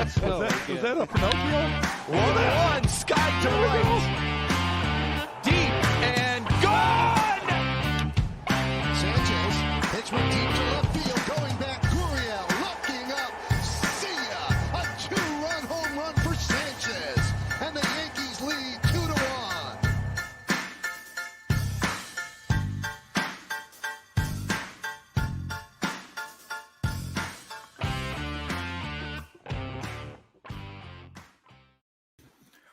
Was that a Pinocchio? 1-1, sky to right. Deep and gone! Sanchez, pitch went deep to left field, going back. Gurriel looking up. See ya! A two-run home run for Sanchez. And the Yankees lead 2-1.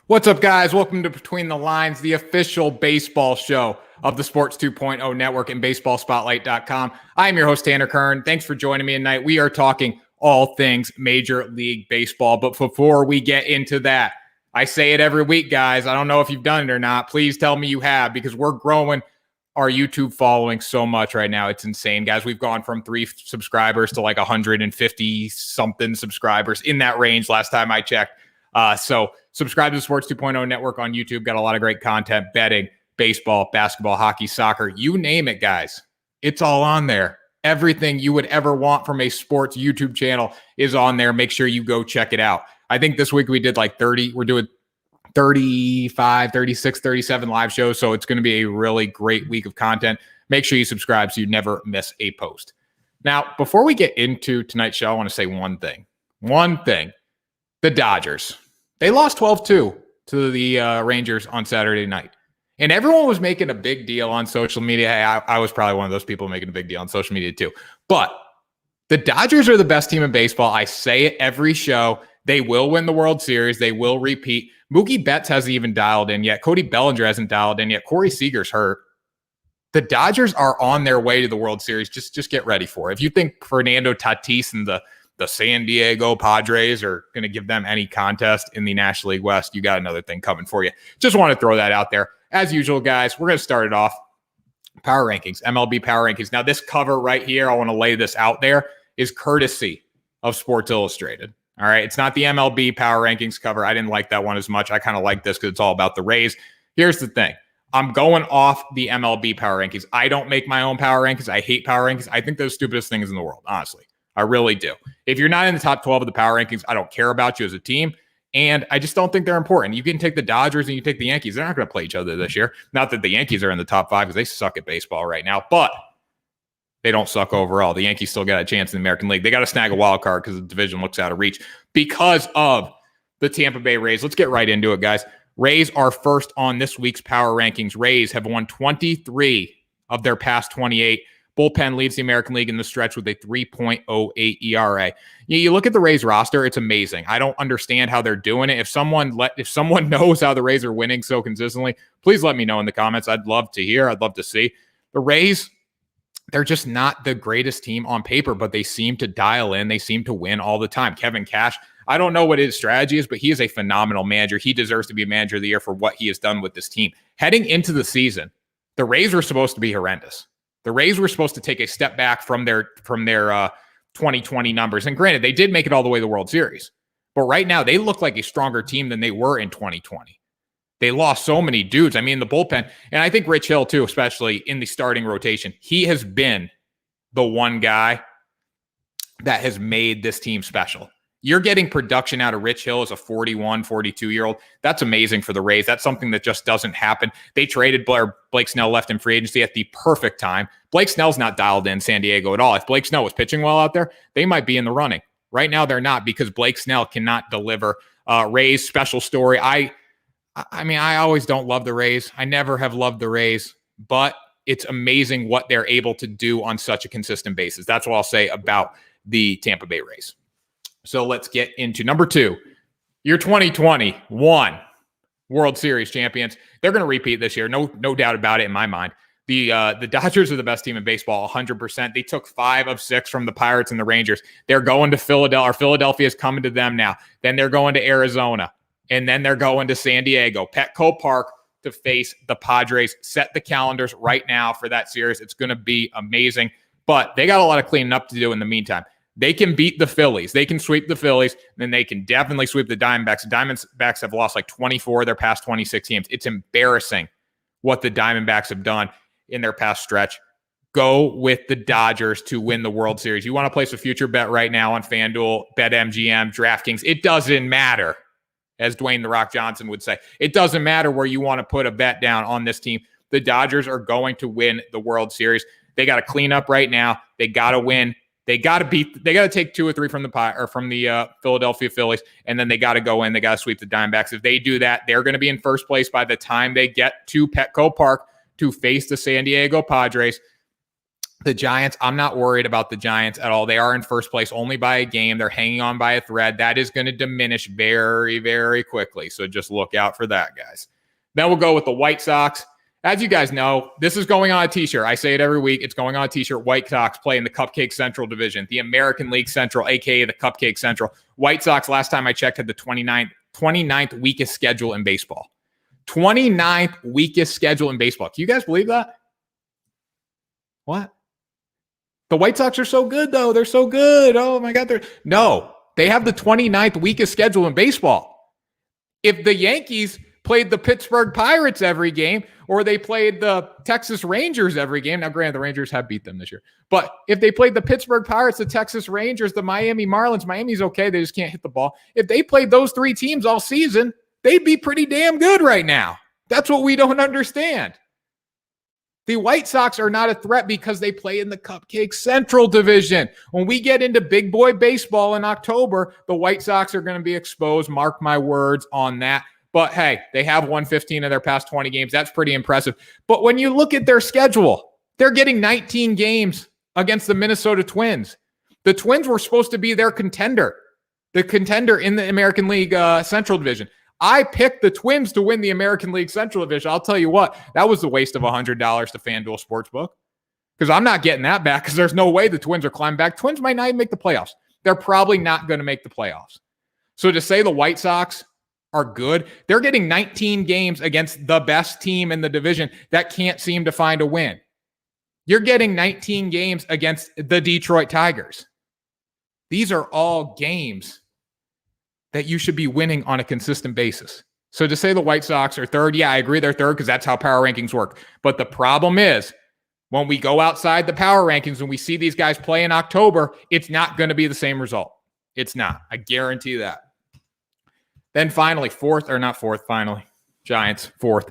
What's up, guys? Welcome to Between the Lines, the official baseball show of the Sports 2.0 Network and BaseballSpotlight.com. I'm your host, Tanner Kern. Thanks for joining me tonight. We are talking all things Major League Baseball. But before we get into that, I say it every week, guys. I don't know if you've done it or not. Please tell me you have, because we're growing our YouTube following so much right now. It's insane, guys. We've gone from 3 subscribers to like 150-something subscribers, in that range last time I checked. So subscribe to the Sports 2.0 Network on YouTube. Got a lot of great content, betting, baseball, basketball, hockey, soccer, you name it, guys. It's all on there. Everything you would ever want from a sports YouTube channel is on there. Make sure you go check it out. I think this week we did like 30. We're doing 35, 36, 37 live shows. So it's going to be a really great week of content. Make sure you subscribe so you never miss a post. Now, before we get into tonight's show, I want to say one thing. The Dodgers. They lost 12-2 to the Rangers on Saturday night. And everyone was making a big deal on social media. Hey, I was probably one of those people making a big deal on social media too. But the Dodgers are the best team in baseball. I say it every show. They will win the World Series. They will repeat. Mookie Betts hasn't even dialed in yet. Cody Bellinger hasn't dialed in yet. Corey Seager's hurt. The Dodgers are on their way to the World Series. Just get ready for it. If you think Fernando Tatis and the San Diego Padres are going to give them any contest in the National League West, you got another thing coming for you. Just want to throw that out there. As usual, guys, we're going to start it off. Power Rankings, MLB Power Rankings. Now, this cover right here, I want to lay this out there, is courtesy of Sports Illustrated. All right, it's not the MLB Power Rankings cover. I didn't like that one as much. I kind of like this because it's all about the Rays. Here's the thing. I'm going off the MLB Power Rankings. I don't make my own Power Rankings. I hate Power Rankings. I think they're the stupidest things in the world, honestly. I really do. If you're not in the top 12 of the Power Rankings, I don't care about you as a team. And I just don't think they're important. You can take the Dodgers and you take the Yankees. They're not going to play each other this year. Not that the Yankees are in the top 5 because they suck at baseball right now, but they don't suck overall. The Yankees still got a chance in the American League. They got to snag a wild card because the division looks out of reach because of the Tampa Bay Rays. Let's get right into it, guys. Rays are first on this week's Power Rankings. Rays have won 23 of their past 28. Bullpen leads the American League in the stretch with a 3.08 ERA. You look at the Rays roster, it's amazing. I don't understand how they're doing it. If someone knows how the Rays are winning so consistently, please let me know in the comments. I'd love to hear. I'd love to see. The Rays, they're just not the greatest team on paper, but they seem to dial in. They seem to win all the time. Kevin Cash, I don't know what his strategy is, but he is a phenomenal manager. He deserves to be manager of the year for what he has done with this team. Heading into the season, the Rays were supposed to be horrendous. The Rays were supposed to take a step back from their 2020 numbers. And granted, they did make it all the way to the World Series. But right now, they look like a stronger team than they were in 2020. They lost so many dudes. I mean, the bullpen, and I think Rich Hill, too, especially in the starting rotation, he has been the one guy that has made this team special. You're getting production out of Rich Hill as a 41, 42-year-old. That's amazing for the Rays. That's something that just doesn't happen. They traded Blake Snell, left in free agency at the perfect time. Blake Snell's not dialed in San Diego at all. If Blake Snell was pitching well out there, they might be in the running. Right now, they're not because Blake Snell cannot deliver. Rays, special story. I mean, I always don't love the Rays. I never have loved the Rays, but it's amazing what they're able to do on such a consistent basis. That's what I'll say about the Tampa Bay Rays. So let's get into number 2. Your 2021 World Series champions. They're going to repeat this year. No doubt about it in my mind. The Dodgers are the best team in baseball, 100%. They took 5 of 6 from the Pirates and the Rangers. They're going to Philadelphia. Philadelphia is coming to them now. Then they're going to Arizona. And then they're going to San Diego. Petco Park to face the Padres. Set the calendars right now for that series. It's going to be amazing. But they got a lot of cleaning up to do in the meantime. They can beat the Phillies. They can sweep the Phillies. Then they can definitely sweep the Diamondbacks. The Diamondbacks have lost like 24 of their past 26 games. It's embarrassing what the Diamondbacks have done in their past stretch. Go with the Dodgers to win the World Series. You want to place a future bet right now on FanDuel, BetMGM, DraftKings. It doesn't matter, as Dwayne "The Rock" Johnson would say. It doesn't matter where you want to put a bet down on this team. The Dodgers are going to win the World Series. They got to clean up right now. They got to win. They got to take 2 or 3 from the Philadelphia Phillies, and then they got to go in. They got to sweep the Diamondbacks. If they do that, they're going to be in first place by the time they get to Petco Park to face the San Diego Padres. The Giants, I'm not worried about the Giants at all. They are in first place only by a game. They're hanging on by a thread. That is going to diminish very, very quickly. So just look out for that, guys. Then we'll go with the White Sox. As you guys know, this is going on a t-shirt. I say it every week. It's going on a t-shirt. White Sox play in the Cupcake Central Division, the American League Central, a.k.a. the Cupcake Central. White Sox, last time I checked, had the 29th weakest schedule in baseball. 29th weakest schedule in baseball. Can you guys believe that? What? The White Sox are so good, though. They're so good. Oh, my God. They have the 29th weakest schedule in baseball. If the Yankees played the Pittsburgh Pirates every game, or they played the Texas Rangers every game. Now, granted, the Rangers have beat them this year. But if they played the Pittsburgh Pirates, the Texas Rangers, the Miami Marlins, Miami's okay. They just can't hit the ball. If they played those 3 teams all season, they'd be pretty damn good right now. That's what we don't understand. The White Sox are not a threat because they play in the Cupcake Central Division. When we get into big boy baseball in October, the White Sox are going to be exposed. Mark my words on that. But hey, they have won 15 of their past 20 games. That's pretty impressive. But when you look at their schedule, they're getting 19 games against the Minnesota Twins. The Twins were supposed to be their contender, the contender in the American League Central Division. I picked the Twins to win the American League Central Division. I'll tell you what, that was the waste of $100 to FanDuel Sportsbook, because I'm not getting that back because there's no way the Twins are climbing back. Twins might not even make the playoffs. They're probably not going to make the playoffs. So to say the White Sox are good, they're getting 19 games against the best team in the division that can't seem to find a win. You're getting 19 games against the Detroit Tigers. These are all games that you should be winning on a consistent basis. So to say the White Sox are third, yeah, I agree they're third because that's how power rankings work. But the problem is when we go outside the power rankings and we see these guys play in October, it's not going to be the same result. It's not. I guarantee that. Then finally, fourth. Giants, fourth.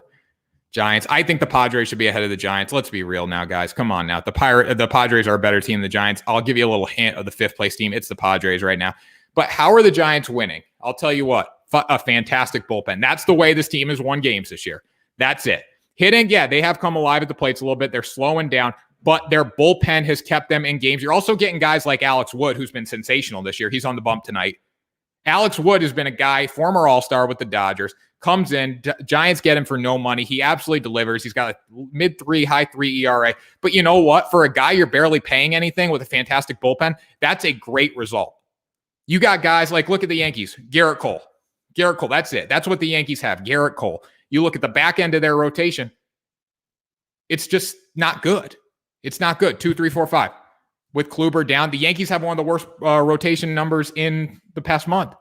Giants. I think the Padres should be ahead of the Giants. Let's be real now, guys. Come on now. The Padres are a better team than the Giants. I'll give you a little hint of the 5th place team. It's the Padres right now. But how are the Giants winning? I'll tell you what. A fantastic bullpen. That's the way this team has won games this year. That's it. Hitting, yeah, they have come alive at the plates a little bit. They're slowing down, but their bullpen has kept them in games. You're also getting guys like Alex Wood, who's been sensational this year. He's on the bump tonight. Alex Wood has been a guy, former All-Star with the Dodgers, comes in, Giants get him for no money. He absolutely delivers. He's got a mid-3, high-3 ERA. But you know what? For a guy you're barely paying anything with a fantastic bullpen, that's a great result. You got guys like, look at the Yankees, Garrett Cole. That's it. That's what the Yankees have, Garrett Cole. You look at the back end of their rotation, it's just not good. It's not good. 2, 3, 4, 5. With Kluber down, the Yankees have one of the worst rotation numbers in the past month.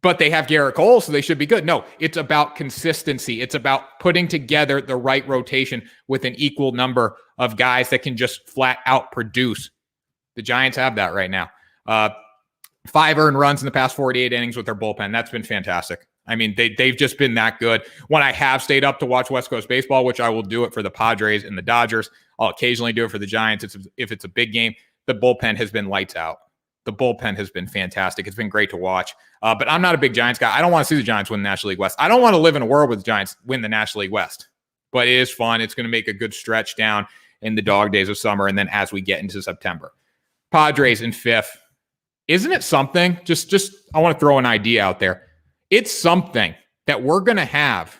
But they have Garrett Cole, so they should be good. No, it's about consistency. It's about putting together the right rotation with an equal number of guys that can just flat out produce. The Giants have that right now. 5 earned runs in the past 48 innings with their bullpen. That's been fantastic. I mean, they've just been that good. When I have stayed up to watch West Coast baseball, which I will do it for the Padres and the Dodgers, I'll occasionally do it for the Giants if it's a big game. The bullpen has been lights out. The bullpen has been fantastic. It's been great to watch. But I'm not a big Giants guy. I don't want to see the Giants win the National League West. I don't want to live in a world where the Giants win the National League West. But it is fun. It's going to make a good stretch down in the dog days of summer and then as we get into September. Padres in 5th. Isn't it something? Just I want to throw an idea out there. It's something that we're going to have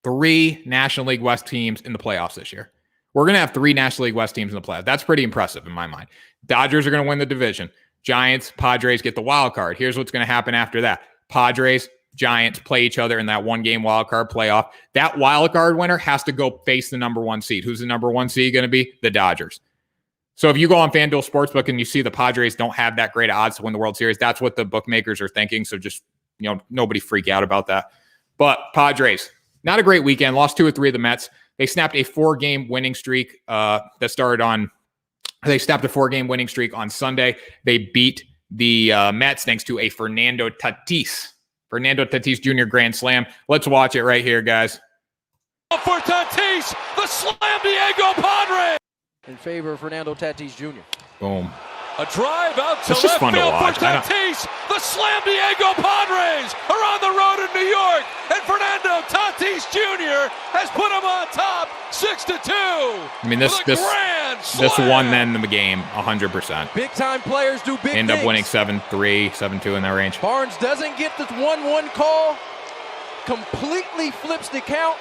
3 National League West teams in the playoffs this year. We're going to have 3 National League West teams in the playoffs. That's pretty impressive in my mind. Dodgers are going to win the division. Giants, Padres get the wild card. Here's what's going to happen after that. Padres, Giants play each other in that 1-game wild card playoff. That wild card winner has to go face the number 1 seed. Who's the number 1 seed going to be? The Dodgers. So if you go on FanDuel Sportsbook and you see the Padres don't have that great odds to win the World Series, that's what the bookmakers are thinking. So just, nobody freak out about that. But Padres, not a great weekend. Lost 2 or 3 of the Mets. They snapped a 4-game winning streak They snapped a 4-game winning streak on Sunday. They beat the Mets thanks to a Fernando Tatis Jr. grand slam. Let's watch it right here, guys. For Tatis, the slam Diego Padre. In favor of Fernando Tatis Jr. Boom. A drive out to It's just left fun to field watch. for Tatis. The slam Diego Padres are on the road in New York, and Fernando Tatis Jr. has put them on top, 6-2. I mean, this won then the game 100%. Big time players do big End up things. winning 7-3, 7-2 in that range. Barnes doesn't get the 1-1 call. Completely flips the count.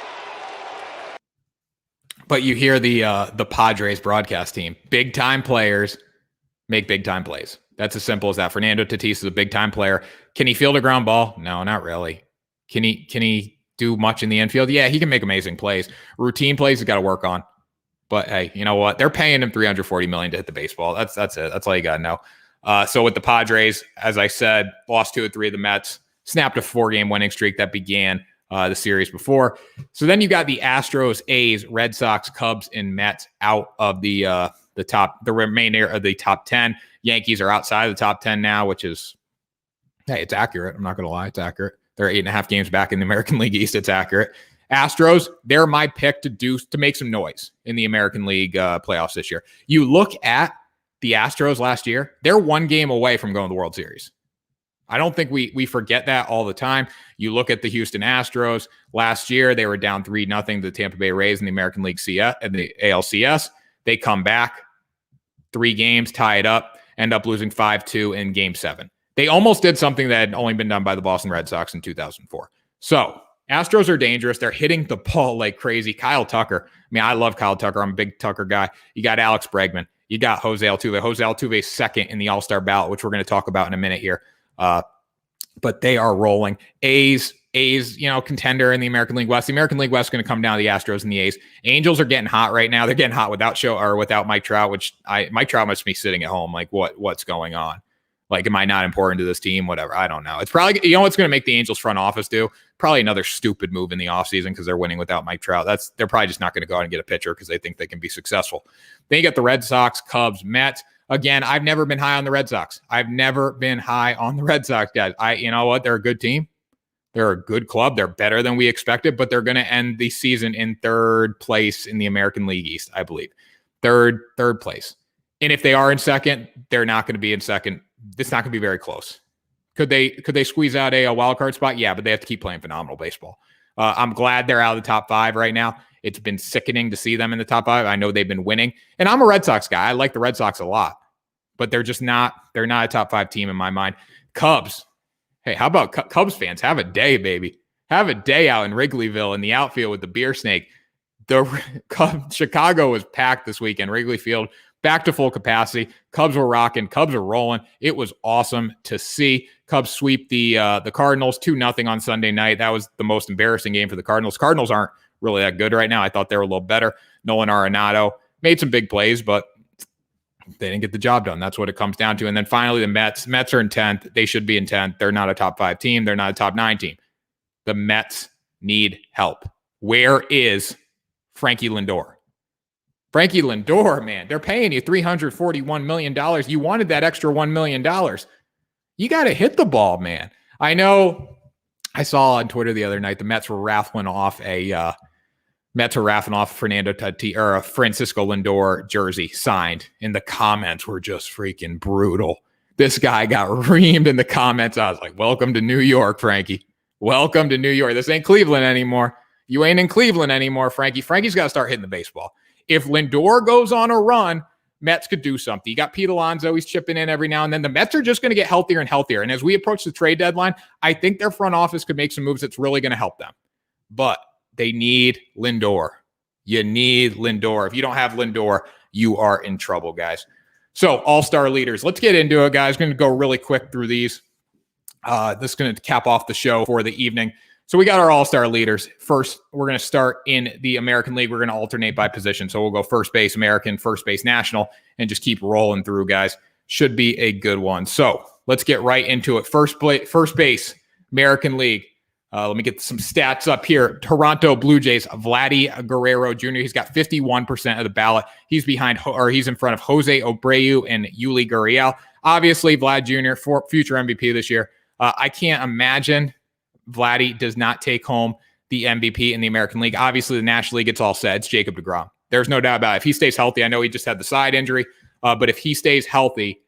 But you hear the Padres broadcast team. Big time players make big time plays. That's as simple as that. Fernando Tatis is a big time player. Can he field a ground ball? No, not really. Can he do much in the infield? Yeah, he can make amazing plays. Routine plays he's got to work on. But hey, you know what? They're paying him $340 million to hit the baseball. That's it. That's all you got to know. So with the Padres, as I said, lost 2 of 3 of the Mets, snapped a 4-game winning streak that began the series before. So then you got the Astros, A's, Red Sox, Cubs, and Mets out of the remainder of the top 10. Yankees are outside of the top 10 now, which is, hey, it's accurate. I'm not going to lie. It's accurate. They're 8.5 games back in the American League East. It's accurate. Astros, they're my pick to make some noise in the American League playoffs this year. You look at the Astros last year, they're 1 game away from going to the World Series. I don't think we forget that all the time. You look at the Houston Astros last year, they were down 3-0 to the Tampa Bay Rays in the American League CS and the ALCS. They come back 3 games, tie it up, end up losing 5-2 in Game 7. They almost did something that had only been done by the Boston Red Sox in 2004. So Astros are dangerous. They're hitting the ball like crazy. Kyle Tucker. I mean, I love Kyle Tucker. I'm a big Tucker guy. You got Alex Bregman. You got Jose Altuve. Jose Altuve is second in the All-Star ballot, which we're going to talk about in a minute here. But they are rolling. A's, contender in the American League West. The American League West is going to come down to the Astros and the A's. Angels are getting hot right now. They're getting hot without Mike Trout, Mike Trout must be sitting at home. Like, what's going on? Like, am I not important to this team? Whatever. I don't know. It's probably, what's going to make the Angels front office do? Probably another stupid move in the offseason because they're winning without Mike Trout. They're probably just not going to go out and get a pitcher because they think they can be successful. Then you got the Red Sox, Cubs, Mets. Again, I've never been high on the Red Sox. I've never been high on the Red Sox, guys. You know what? They're a good team. They're a good club. They're better than we expected, but they're going to end the season in 3rd place in the American League East, I believe. Third place. And if they are in second, they're not going to be in second. It's not going to be very close. Could they squeeze out a wild card spot? Yeah, but they have to keep playing phenomenal baseball. I'm glad they're out of the top 5 right now. It's been sickening to see them in the top 5. I know they've been winning. And I'm a Red Sox guy. I like the Red Sox a lot. But they're not a top 5 team in my mind. Cubs. Hey, how about Cubs fans? Have a day, baby. Have a day out in Wrigleyville in the outfield with the beer snake. Chicago was packed this weekend. Wrigley Field back to full capacity. Cubs were rocking. Cubs are rolling. It was awesome to see. Cubs sweep the Cardinals 2-0 on Sunday night. That was the most embarrassing game for the Cardinals. Cardinals aren't really that good right now. I thought they were a little better. Nolan Arenado made some big plays, but they didn't get the job done. That's what it comes down to. And then finally, the Mets. Mets are in 10th. They should be in 10th. They're not a top 5 team. They're not a top 9 team. The Mets need help. Where is Frankie Lindor? Frankie Lindor, man, they're paying you $341 million. You wanted that extra $1 million. You got to hit the ball, man. I know I saw on Twitter the other night, the Mets were raffling off Fernando Tatis or a Francisco Lindor jersey signed, and the comments were just freaking brutal. This guy got reamed in the comments. I was like, welcome to New York, Frankie. Welcome to New York. This ain't Cleveland anymore. You ain't in Cleveland anymore, Frankie. Frankie's got to start hitting the baseball. If Lindor goes on a run, Mets could do something. You got Pete Alonso. He's chipping in every now and then. The Mets are just going to get healthier and healthier. And as we approach the trade deadline, I think their front office could make some moves that's really going to help them. But they need Lindor. You need Lindor. If you don't have Lindor, you are in trouble, guys. So All-Star leaders. Let's get into it, guys. Going to go really quick through these. This is going to cap off the show for the evening. So we got our All-Star leaders. First, we're going to start in the American League. We're going to alternate by position. So we'll go first base American, first base national, and just keep rolling through, guys. Should be a good one. So let's get right into it. First base American League. Let me get some stats up here. Toronto Blue Jays, Vladdy Guerrero Jr. He's got 51% of the ballot. He's he's in front of Jose Abreu and Yuli Gurriel. Obviously, Vlad Jr. for future MVP this year. I can't imagine Vladdy does not take home the MVP in the American League. Obviously, the National League, it's all set. It's Jacob deGrom. There's no doubt about it. If he stays healthy, I know he just had the side injury, but if he stays healthy,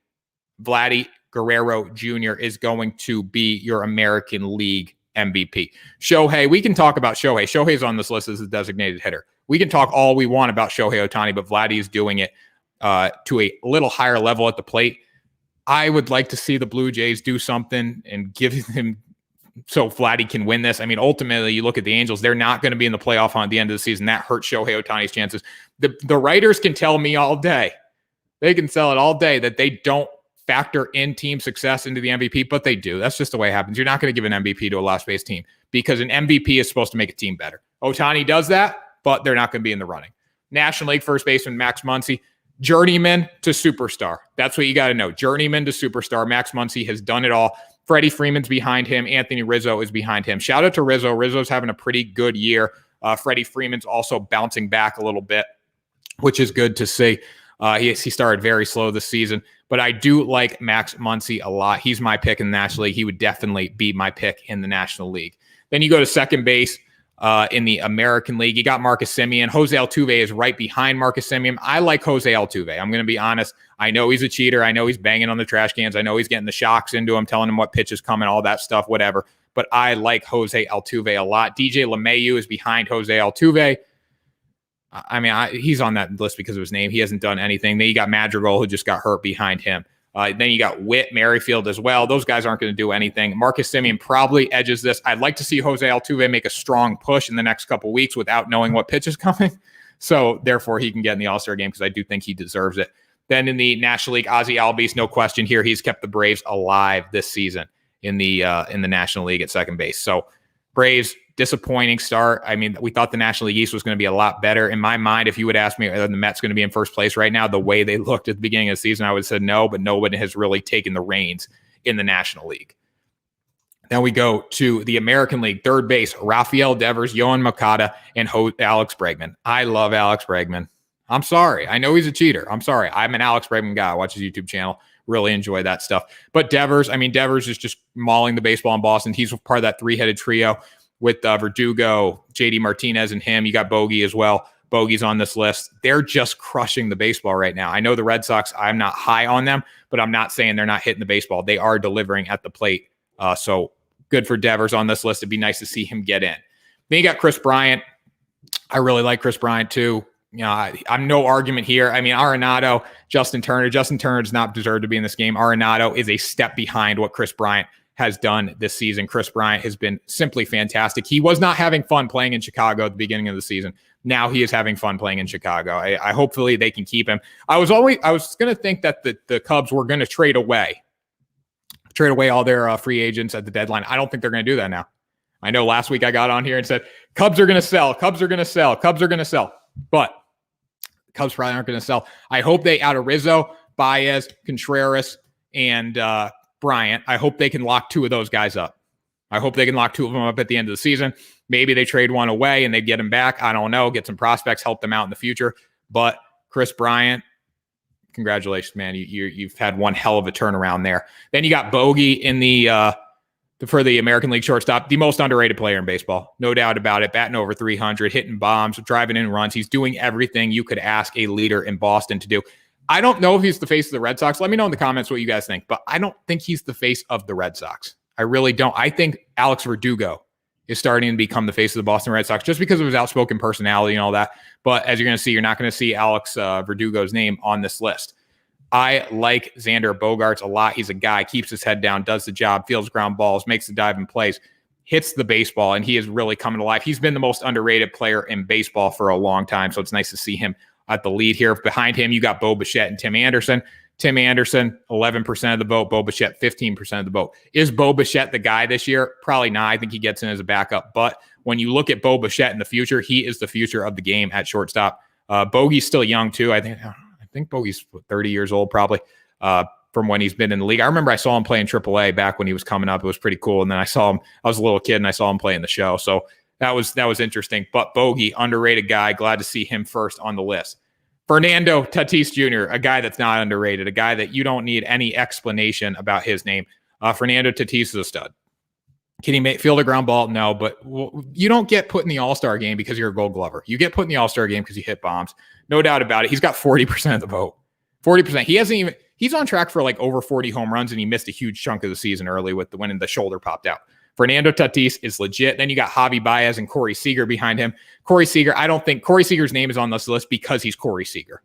Vladdy Guerrero Jr. is going to be your American League MVP. Shohei, we can talk about Shohei. Shohei's on this list as a designated hitter. We can talk all we want about Shohei Ohtani, but Vladdy is doing it to a little higher level at the plate. I would like to see the Blue Jays do something and give him so Vladdy can win this. I mean, ultimately, you look at the Angels, they're not going to be in the playoff hunt at the end of the season. That hurts Shohei Ohtani's chances. The writers can tell me all day. They can sell it all day that they don't factor in team success into the MVP, but they do. That's just the way it happens. You're not going to give an MVP to a last-base team because an MVP is supposed to make a team better. Ohtani does that, but they're not going to be in the running. National League first baseman Max Muncy, journeyman to superstar. That's what you got to know. Journeyman to superstar. Max Muncy has done it all. Freddie Freeman's behind him. Anthony Rizzo is behind him. Shout out to Rizzo. Rizzo's having a pretty good year. Freddie Freeman's also bouncing back a little bit, which is good to see. He started very slow this season, but I do like Max Muncy a lot. He's my pick in the National League. He would definitely be my pick in the National League. Then you go to second base in the American League. You got Marcus Semien. Jose Altuve is right behind Marcus Semien. I like Jose Altuve. I'm going to be honest. I know he's a cheater. I know he's banging on the trash cans. I know he's getting the shocks into him, telling him what pitch is coming, all that stuff, whatever. But I like Jose Altuve a lot. DJ LeMahieu is behind Jose Altuve. I mean, he's on that list because of his name. He hasn't done anything. Then you got Madrigal, who just got hurt behind him. Then you got Witt, Merrifield as well. Those guys aren't going to do anything. Marcus Semien probably edges this. I'd like to see Jose Altuve make a strong push in the next couple of weeks without knowing what pitch is coming. So therefore, he can get in the All-Star game because I do think he deserves it. Then in the National League, Ozzie Albies, no question here. He's kept the Braves alive this season in the National League at second base. So Braves, disappointing start. I mean, we thought the National League East was going to be a lot better. In my mind, if you would ask me are the Mets going to be in first place right now, the way they looked at the beginning of the season, I would have said no, but no one has really taken the reins in the National League. Then we go to the American League, third base, Rafael Devers, Yohan Moncada, and Alex Bregman. I love Alex Bregman. I'm sorry. I know he's a cheater. I'm sorry. I'm an Alex Bregman guy. I watch his YouTube channel. Really enjoy that stuff. But Devers is just mauling the baseball in Boston. He's part of that three-headed trio with Verdugo, JD Martinez, and him. You got Bogey as well. Bogey's on this list. They're just crushing the baseball right now. I know the Red Sox, I'm not high on them, but I'm not saying they're not hitting the baseball. They are delivering at the plate. So good for Devers on this list. It'd be nice to see him get in. Then you got Chris Bryant. I really like Chris Bryant too. You know, I'm no argument here. I mean, Arenado, Justin Turner does not deserve to be in this game. Arenado is a step behind what Chris Bryant has done this season. Chris Bryant has been simply fantastic. He was not having fun playing in Chicago at the beginning of the season. Now he is having fun playing in Chicago. I hopefully they can keep him. I was going to think that the Cubs were going to trade away all their free agents at the deadline. I don't think they're going to do that now. I know last week I got on here and said, Cubs are going to sell. But Cubs probably aren't going to sell. I hope they, out of Rizzo, Baez, Contreras, and Bryant, I hope they can lock two of those guys up. I hope they can lock two of them up at the end of the season. Maybe they trade one away and they get him back. I don't know. Get some prospects, help them out in the future. But Chris Bryant, congratulations, man. You've had one hell of a turnaround there. Then you got Bogey in for the American League shortstop, the most underrated player in baseball. No doubt about it. Batting over 300, hitting bombs, driving in runs. He's doing everything you could ask a leader in Boston to do. I don't know if he's the face of the Red Sox. Let me know in the comments what you guys think, but I don't think he's the face of the Red Sox. I really don't. I think Alex Verdugo is starting to become the face of the Boston Red Sox just because of his outspoken personality and all that. But as you're going to see, you're not going to see Alex Verdugo's name on this list. I like Xander Bogaerts a lot. He's a guy, keeps his head down, does the job, fields ground balls, makes the dive and plays, hits the baseball, and he is really coming to life. He's been the most underrated player in baseball for a long time, so it's nice to see him at the lead here. Behind him, you got Bo Bichette and Tim Anderson. Tim Anderson, 11% of the vote. Bo Bichette, 15% of the vote. Is Bo Bichette the guy this year? Probably not. I think he gets in as a backup. But when you look at Bo Bichette in the future, he is the future of the game at shortstop. Bogey's still young, too. I think Bogey's 30 years old, probably. from when he's been in the league. I remember I saw him play in AAA back when he was coming up. It was pretty cool. And then I was a little kid and I saw him play in the show. So that was interesting. But Bogey, underrated guy. Glad to see him first on the list. Fernando Tatis Jr., a guy that's not underrated, a guy that you don't need any explanation about his name. Fernando Tatis is a stud. Can he field a ground ball? No, but you don't get put in the All-Star game because you're a Gold Glover. You get put in the All-Star game because you hit bombs. No doubt about it. He's got 40% of the vote. 40%. He's on track for like over 40 home runs, and he missed a huge chunk of the season early with when the shoulder popped out. Fernando Tatis is legit. Then you got Javi Baez and Corey Seager behind him. Corey Seager, I don't think Corey Seager's name is on this list because he's Corey Seager.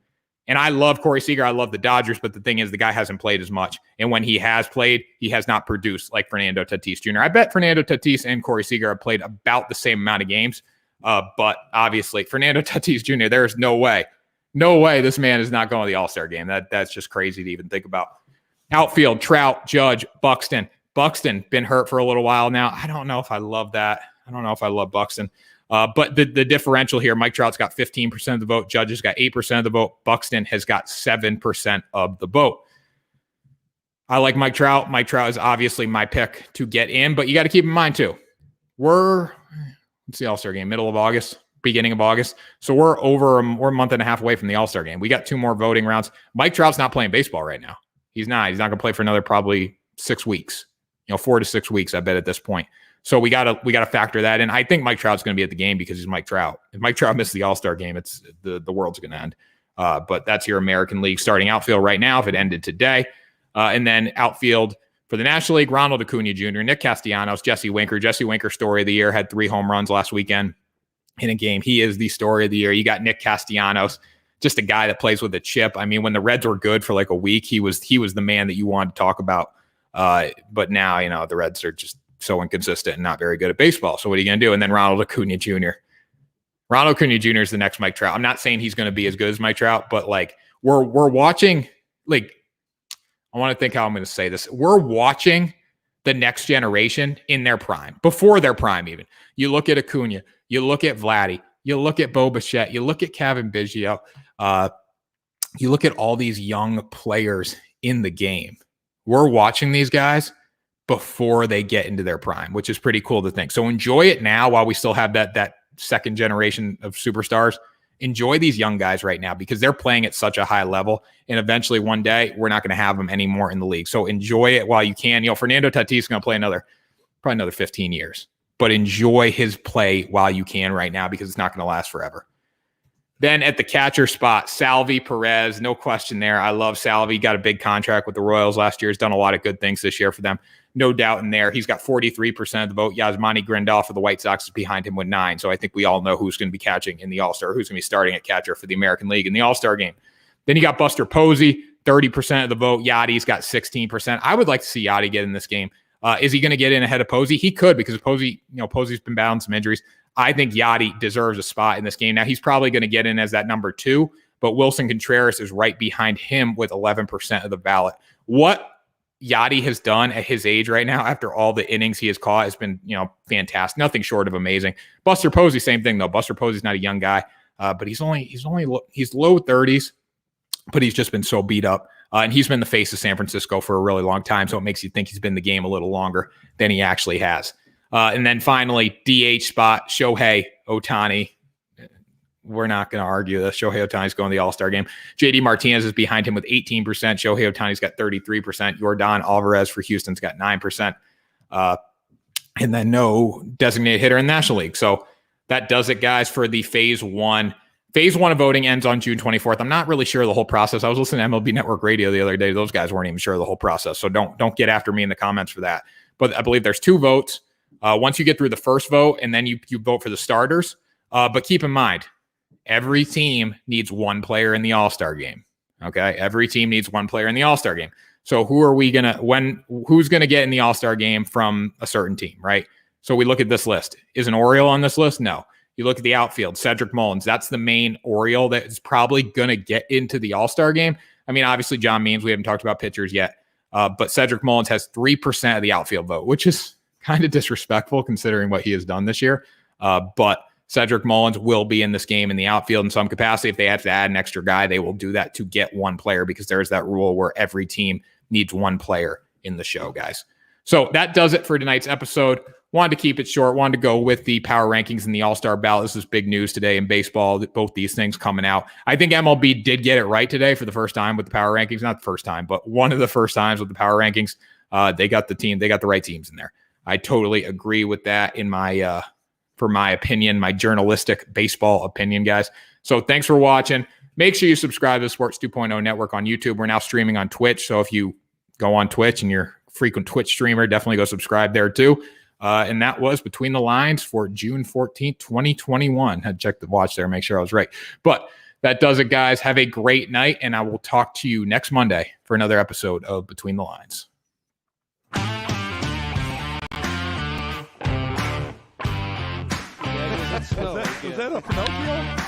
And I love Corey Seager. I love the Dodgers, but the thing is the guy hasn't played as much. And when he has played, he has not produced like Fernando Tatis Jr. I bet Fernando Tatis and Corey Seager have played about the same amount of games. But obviously, Fernando Tatis Jr., there is no way this man is not going to the All-Star game. That's just crazy to even think about. Outfield, Trout, Judge, Buxton. Buxton been hurt for a little while now. I don't know if I love that. I don't know if I love Buxton. But the differential here, Mike Trout's got 15% of the vote. Judge has got 8% of the vote. Buxton has got 7% of the vote. I like Mike Trout. Mike Trout is obviously my pick to get in, but you got to keep in mind too, it's the All-Star game, middle of August, beginning of August. So we're a month and a half away from the All-Star game. We got 2 more voting rounds. Mike Trout's not playing baseball right now. He's not going to play for another probably 6 weeks, 4 to 6 weeks, I bet at this point. So we gotta factor that in. I think Mike Trout's going to be at the game because he's Mike Trout. If Mike Trout misses the All-Star game, it's the world's going to end. But that's your American League starting outfield right now if it ended today. And then outfield for the National League, Ronald Acuna Jr., Nick Castellanos, Jesse Winker. Jesse Winker, story of the year, had 3 home runs last weekend in a game. He is the story of the year. You got Nick Castellanos, just a guy that plays with a chip. I mean, when the Reds were good for like a week, he was the man that you wanted to talk about. But now, the Reds are just so inconsistent and not very good at baseball. So what are you going to do? And then Ronald Acuna Jr. Ronald Acuna Jr. is the next Mike Trout. I'm not saying he's going to be as good as Mike Trout, but like we're watching, like, I want to think how I'm going to say this. We're watching the next generation in their prime, before their prime even. You look at Acuna, you look at Vladdy, you look at Bo Bichette, you look at Kevin Biggio, you look at all these young players in the game. We're watching these guys before they get into their prime, which is pretty cool to think. So enjoy it now while we still have that second generation of superstars. Enjoy these young guys right now because they're playing at such a high level. And eventually one day we're not going to have them anymore in the league. So enjoy it while you can. Fernando Tatis is going to play probably another 15 years, but enjoy his play while you can right now because it's not going to last forever. Then at the catcher spot, Salvi Perez, no question there. I love Salvi. Got a big contract with the Royals last year. He's done a lot of good things this year for them. No doubt in there. He's got 43% of the vote. Yasmani Grandal for the White Sox is behind him with 9. So I think we all know who's going to be catching in the All-Star, who's going to be starting at catcher for the American League in the All-Star game. Then you got Buster Posey, 30% of the vote. Yachty's got 16%. I would like to see Yachty get in this game. Is he going to get in ahead of Posey? He could because Posey, Posey's been battling some injuries. I think Yachty deserves a spot in this game. Now, he's probably going to get in as that number 2, but Wilson Contreras is right behind him with 11% of the ballot. What Yachty has done at his age right now, after all the innings he has caught, has been, fantastic. Nothing short of amazing. Buster Posey, same thing though. Buster Posey's not a young guy, but he's low 30s, but he's just been so beat up. And he's been the face of San Francisco for a really long time. So it makes you think he's been in the game a little longer than he actually has. And then finally, DH spot, Shohei Ohtani. We're not going to argue this. Shohei Ohtani's going to the All-Star game. JD Martinez is behind him with 18%. Shohei Ohtani's got 33%. Yordan Alvarez for Houston's got 9%. And then no designated hitter in the National League. So that does it, guys, for the Phase 1. Phase 1 of voting ends on June 24th. I'm not really sure of the whole process. I was listening to MLB Network Radio the other day. Those guys weren't even sure of the whole process. So don't get after me in the comments for that. But I believe there's 2 votes. Once you get through the first vote, and then you vote for the starters. But keep in mind, every team needs 1 player in the All-Star game. Okay, every team needs 1 player in the All-Star game. So who's gonna get in the All-Star game from a certain team, right? So we look at this list. Is an Oriole on this list? No. You look at the outfield, Cedric Mullins. That's the main Oriole that is probably gonna get into the All-Star game. I mean, obviously John Means. We haven't talked about pitchers yet, but Cedric Mullins has 3% of the outfield vote, which is kind of disrespectful considering what he has done this year. But Cedric Mullins will be in this game in the outfield in some capacity. If they have to add an extra guy, they will do that to get 1 player because there's that rule where every team needs one player in the show, guys. So that does it for tonight's episode. Wanted to keep it short, wanted to go with the power rankings and the All-Star ballot. This is big news today in baseball, both these things coming out. I think MLB did get it right today for the first time with the power rankings. Not the first time, but one of the first times with the power rankings. They got the right teams in there. I totally agree with that in my, for my opinion, my journalistic baseball opinion, guys. So thanks for watching. Make sure you subscribe to the Sports 2.0 Network on YouTube. We're now streaming on Twitch. So if you go on Twitch and you're a frequent Twitch streamer, definitely go subscribe there too. And that was Between the Lines for June 14th, 2021. I had to check the watch there, make sure I was right. But that does it, guys. Have a great night, and I will talk to you next Monday for another episode of Between the Lines. Was that a Pinocchio?